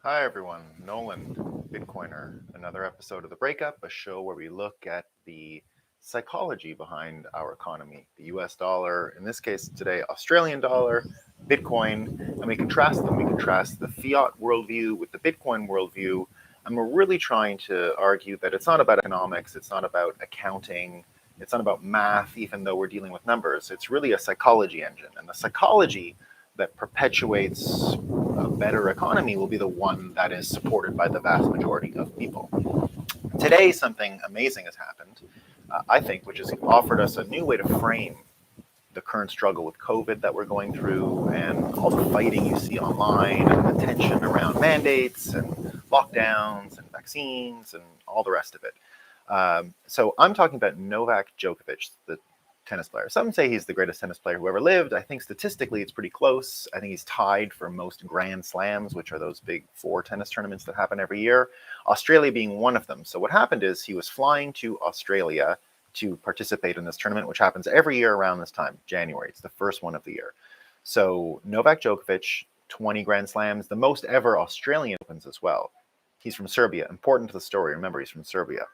Hi everyone, Nolan, Bitcoiner, another episode of The Breakup, a show where we look at the psychology behind our economy, the US dollar, in this case today, Australian dollar, Bitcoin, and we contrast them. We contrast the fiat worldview with the Bitcoin worldview, and we're really trying to argue that it's not about economics, it's not about accounting, it's not about math, even though we're dealing with numbers. It's really a psychology engine, and the psychology that perpetuates a better economy will be the one that is supported by the vast majority of people. Today, something amazing has happened, I think, which has offered us a new way to frame the current struggle with COVID that we're going through and all the fighting you see online and the tension around mandates and lockdowns and vaccines and all the rest of it. So I'm talking about Novak Djokovic, the tennis player. Some say he's the greatest tennis player who ever lived. I think statistically it's pretty close. I think he's tied for most Grand Slams, which are those big 4 tennis tournaments that happen every year, Australia being one of them. So what happened is he was flying to Australia to participate in this tournament, which happens every year around this time, January. It's the first one of the year. So Novak Djokovic, 20 Grand Slams, the most ever Australian Opens as well. He's from Serbia. Important to the story. Remember, he's from Serbia.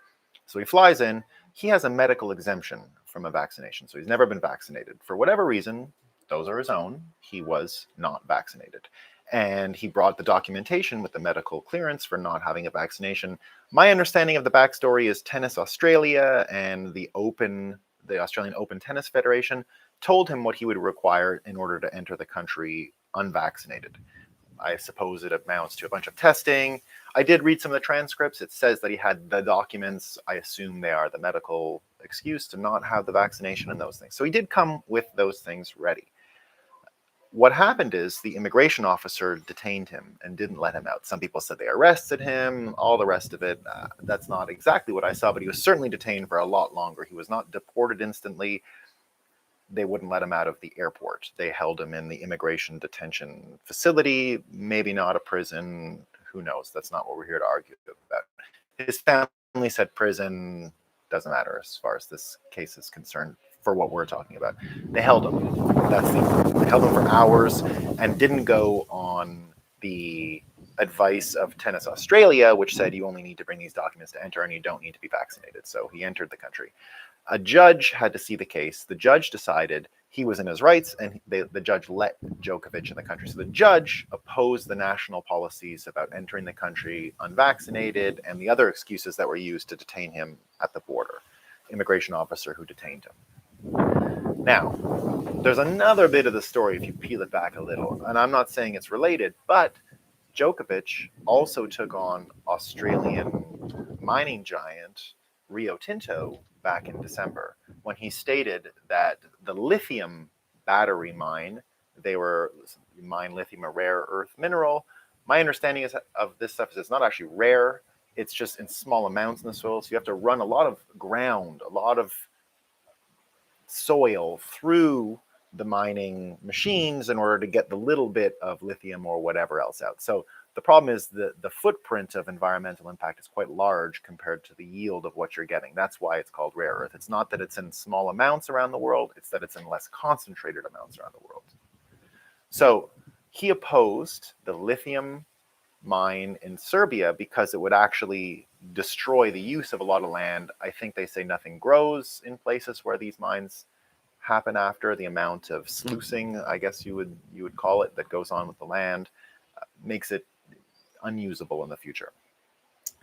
So he flies in. He has a medical exemption from a vaccination. So he's never been vaccinated. For whatever reason, those are his own, he was not vaccinated. And he brought the documentation with the medical clearance for not having a vaccination. My understanding of the backstory is Tennis Australia and the Australian Open Tennis Federation told him what he would require in order to enter the country unvaccinated. I suppose it amounts to a bunch of testing. I did read some of the transcripts. It says that he had the documents. I assume they are the medical excuse to not have the vaccination and those things. So he did come with those things ready. What happened is the immigration officer detained him and didn't let him out. Some people said they arrested him, all the rest of it. That's not exactly what I saw, but he was certainly detained for a lot longer. He was not deported instantly. They wouldn't let him out of the airport. They held him in the immigration detention facility, maybe not a prison. Who knows? That's not what we're here to argue about. His family said prison, doesn't matter as far as this case is concerned for what we're talking about. They held him. They held him for hours and didn't go on the advice of Tennis Australia, which said you only need to bring these documents to enter and you don't need to be vaccinated. So he entered the country. A judge had to see the case. The judge decided he was in his rights, and the judge let Djokovic in the country. So the judge opposed the national policies about entering the country unvaccinated and the other excuses that were used to detain him at the border. Immigration officer who detained him. Now, there's another bit of the story if you peel it back a little, and I'm not saying it's related, but Djokovic also took on Australian mining giant Rio Tinto back in December when he stated that the lithium battery mine, they were mine lithium, a rare earth mineral. My understanding of this stuff is it's not actually rare. It's just in small amounts in the soil. So you have to run a lot of ground, a lot of soil through the mining machines in order to get the little bit of lithium or whatever else out. So the problem is the footprint of environmental impact is quite large compared to the yield of what you're getting. That's why it's called rare earth. It's not that it's in small amounts around the world, it's that it's in less concentrated amounts around the world. So he opposed the lithium mine in Serbia because it would actually destroy the use of a lot of land. I think they say nothing grows in places where these mines happen after. The amount of sluicing, I guess you would call it, that goes on with the land makes it unusable in the future.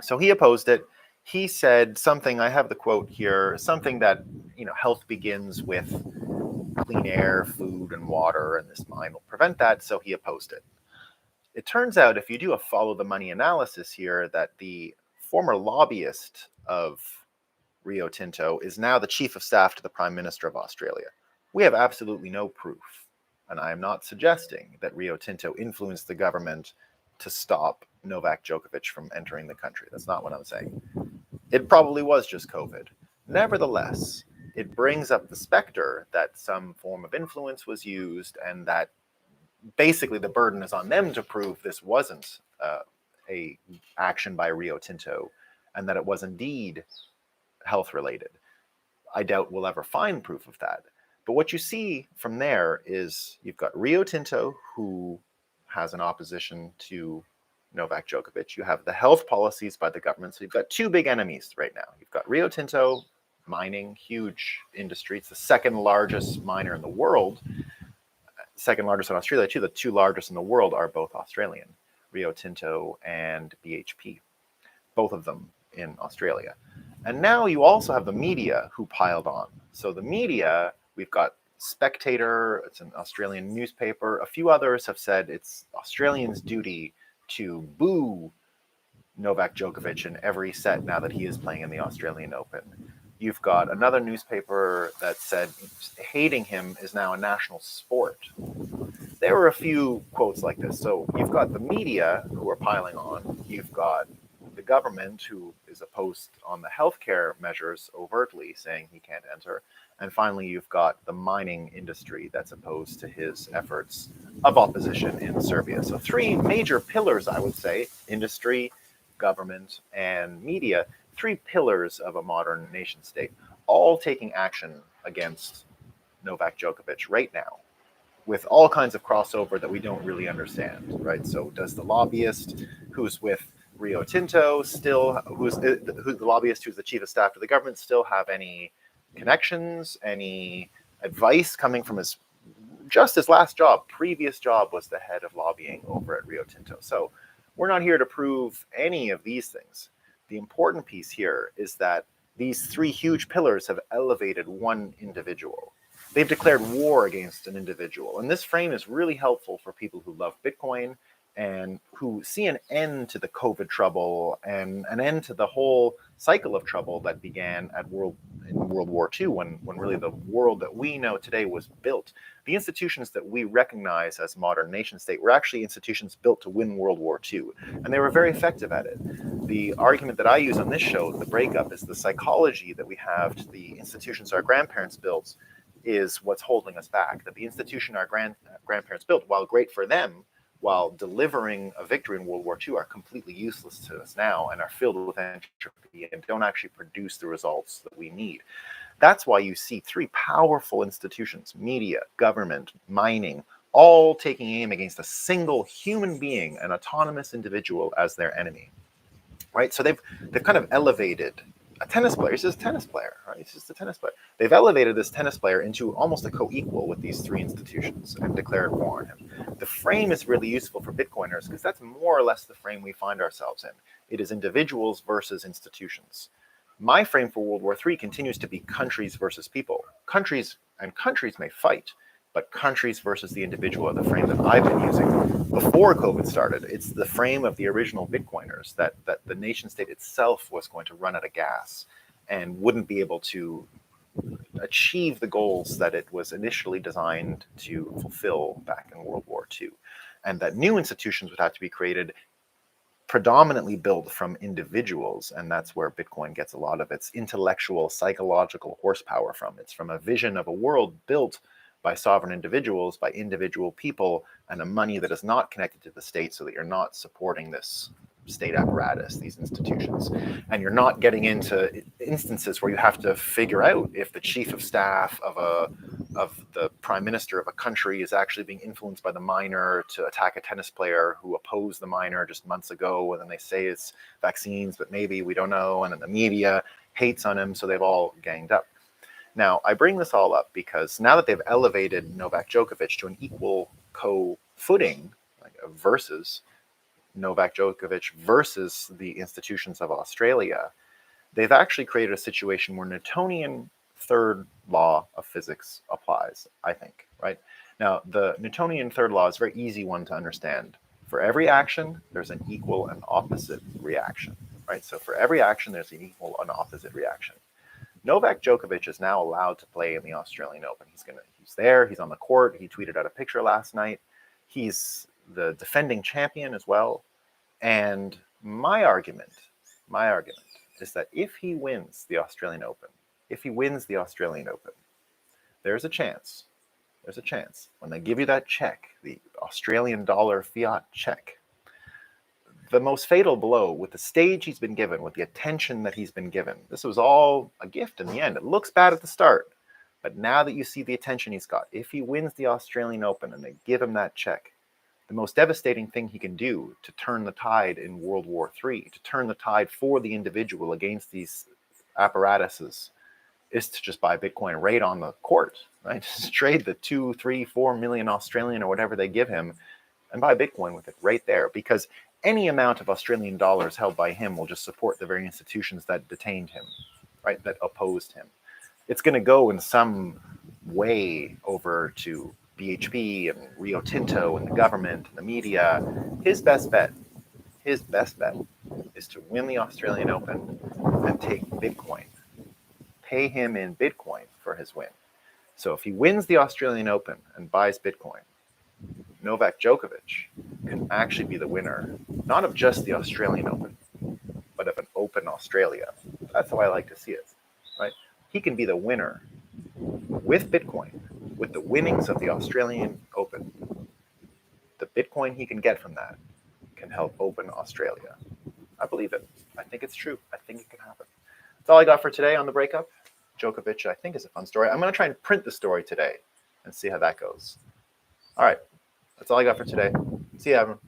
So he opposed it. He said something, I have the quote here, something that, health begins with clean air, food, and water, and this mine will prevent that, so he opposed it. It turns out, if you do a follow the money analysis here, that the former lobbyist of Rio Tinto is now the chief of staff to the Prime Minister of Australia. We have absolutely no proof, and I am not suggesting that Rio Tinto influenced the government to stop Novak Djokovic from entering the country. That's not what I'm saying. It probably was just COVID. Nevertheless, it brings up the specter that some form of influence was used and that basically the burden is on them to prove this wasn't a action by Rio Tinto and that it was indeed health related. I doubt we'll ever find proof of that. But what you see from there is you've got Rio Tinto, who has an opposition to Novak Djokovic. You have the health policies by the government. So you've got two big enemies right now. You've got Rio Tinto, mining, huge industry. It's the second largest miner in the world. Second largest in Australia too. The two largest in the world are both Australian, Rio Tinto and BHP, both of them in Australia. And now you also have the media who piled on. So the media, we've got Spectator, it's an Australian newspaper. A few others have said it's Australians' duty to boo Novak Djokovic in every set now that he is playing in the Australian Open. You've got another newspaper that said hating him is now a national sport. There were a few quotes like this. So you've got the media who are piling on. You've got the government who is opposed on the healthcare measures overtly, saying he can't enter. And finally, you've got the mining industry that's opposed to his efforts of opposition in Serbia. So three major pillars, I would say: industry, government, and media. Three pillars of a modern nation state, all taking action against Novak Djokovic right now, with all kinds of crossover that we don't really understand, right? So does the lobbyist who's with Rio Tinto still, who's the lobbyist who's the chief of staff to the government, still have any connections, any advice coming from his last job? Previous job was the head of lobbying over at Rio Tinto. So we're not here to prove any of these things. The important piece here is that these three huge pillars have elevated one individual. They've declared war against an individual. And this frame is really helpful for people who love Bitcoin and who see an end to the COVID trouble and an end to the whole cycle of trouble that began in World War II, when really the world that we know today was built. The institutions that we recognize as modern nation state were actually institutions built to win World War II, and they were very effective at it. The argument that I use on this show, The Breakup, is the psychology that we have to the institutions our grandparents built is what's holding us back. That the institution our grandparents built, while great for them, while delivering a victory in World War II, are completely useless to us now and are filled with entropy and don't actually produce the results that we need. That's why you see three powerful institutions, media, government, mining, all taking aim against a single human being, an autonomous individual, as their enemy. Right? So they've kind of elevated a tennis player. He's just a tennis player, right? He's just a tennis player. They've elevated this tennis player into almost a co-equal with these three institutions and declared war on him. The frame is really useful for Bitcoiners because that's more or less the frame we find ourselves in. It is individuals versus institutions. My frame for World War III continues to be countries versus people. Countries may fight, but countries versus the individual are the frame that I've been using before COVID started. It's the frame of the original Bitcoiners, that the nation state itself was going to run out of gas and wouldn't be able to achieve the goals that it was initially designed to fulfill back in World War II. And that new institutions would have to be created predominantly built from individuals, and that's where Bitcoin gets a lot of its intellectual, psychological horsepower from. It's from a vision of a world built by sovereign individuals, by individual people, and a money that is not connected to the state, so that you're not supporting this state apparatus, these institutions. And you're not getting into instances where you have to figure out if the chief of staff of the prime minister of a country is actually being influenced by the miner to attack a tennis player who opposed the miner just months ago, and then they say it's vaccines, but maybe we don't know, and then the media hates on him, so they've all ganged up. Now, I bring this all up because now that they've elevated Novak Djokovic to an equal co-footing, like versus Novak Djokovic versus the institutions of Australia, they've actually created a situation where Newtonian third law of physics applies, I think, right? Now, the Newtonian third law is a very easy one to understand. For every action, there's an equal and opposite reaction, right? So for every action, there's an equal and opposite reaction. Novak Djokovic is now allowed to play in the Australian Open. He's there, he's on the court. He tweeted out a picture last night. He's the defending champion as well. And my argument is that if he wins the Australian Open, there's a chance when they give you that check, the Australian dollar fiat check, the most fatal blow, with the stage he's been given, with the attention that he's been given. This was all a gift in the end. It looks bad at the start, but now that you see the attention he's got, if he wins the Australian Open and they give him that check, the most devastating thing he can do to turn the tide in World War III, to turn the tide for the individual against these apparatuses, is to just buy Bitcoin right on the court, right? Just trade the 2, 3, 4 million Australian or whatever they give him and buy Bitcoin with it right there, because any amount of Australian dollars held by him will just support the very institutions that detained him, right? That opposed him. It's going to go in some way over to BHP and Rio Tinto and the government and the media. His best bet is to win the Australian Open and take Bitcoin. Pay him in Bitcoin for his win. So if he wins the Australian Open and buys Bitcoin, Novak Djokovic can actually be the winner, not of just the Australian Open, but of an Open Australia. That's how I like to see it, right? He can be the winner with Bitcoin, with the winnings of the Australian Open. The Bitcoin he can get from that can help open Australia. I believe it. I think it's true. I think it can happen. That's all I got for today on the breakup. Djokovic, I think, is a fun story. I'm going to try and print the story today and see how that goes. All right. That's all I got for today. See you, everyone.